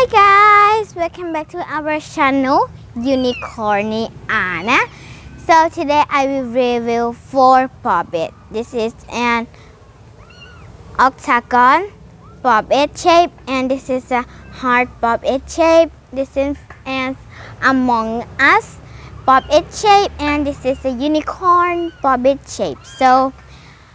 Hi guys, welcome back to our channel Unicorny Anna. So today I will review 4 puppet. This is an octagon puppet shape, and this is a heart puppet shape. This is an Among Us puppet shape, and this is a unicorn puppet shape. So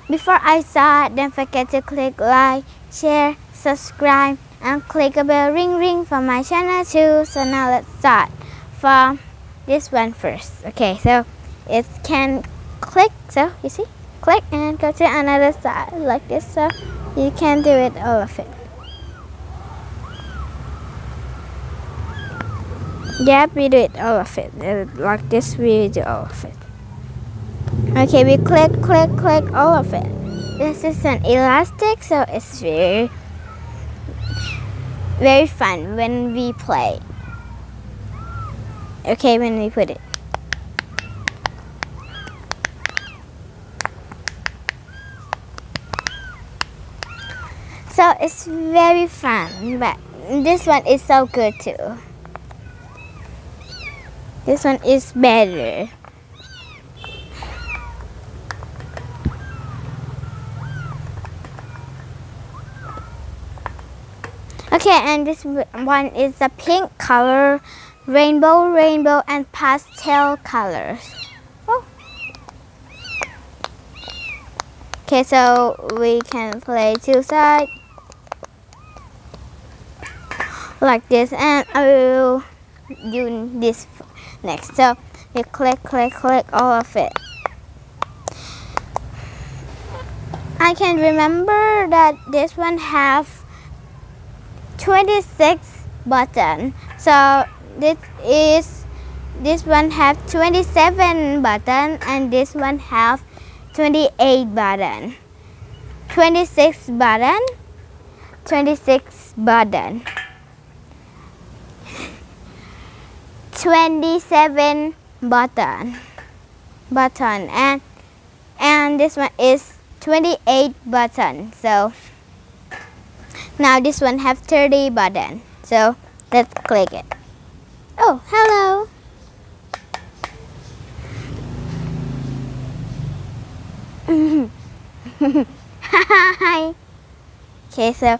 before I start, don't forget to click like, share, subscribe, and click a bell ring for my channel too. So now let's start from this one first. Okay, so it can click, so you see, click and go to another side like this, so you can do it all of it. Yep, we do it all of it like this. We do all of it. Okay, we click all of it. This is an elastic, so it's very fun when we play. Okay, when we put it. So it's very fun, but this one is so good too. This one is better. Okay, and this one is a pink color, rainbow, and pastel colors. Oh. Okay, so we can play 2 sides like this, and I will do this next. So we click all of it. I can remember that this one have 26 button. So this one have 27 button, and this one have 28 button. 26 button, 26 button, 27 button, and this one is 28 button. So now this one have 30 button. So let's click it. Oh, hello. Hi. Okay, so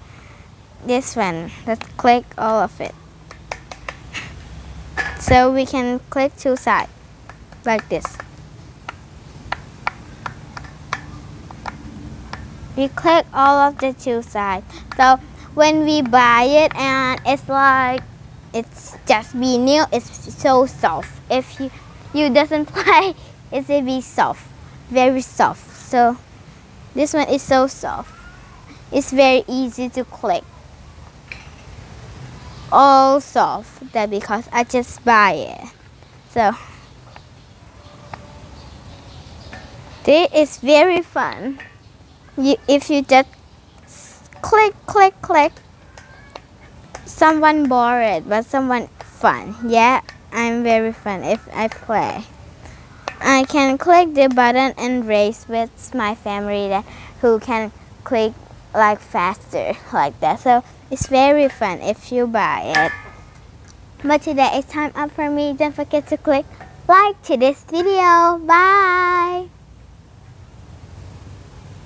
this one, let's click all of it. So we can click 2 sides like this. We click all of the 2 sides. So when we buy it, and it's like it's just be new, it's so soft. If you doesn't play, it will be soft, very soft. So this one is so soft. It's very easy to click. All soft, that because I just buy it. So this is very fun. If you just click, someone bored, but someone fun. Yeah, I'm very fun if I play. I can click the button and race with my family that who can click like faster like that. So it's very fun if you buy it. But today it's time up for me. Don't forget to click like to this video. Bye.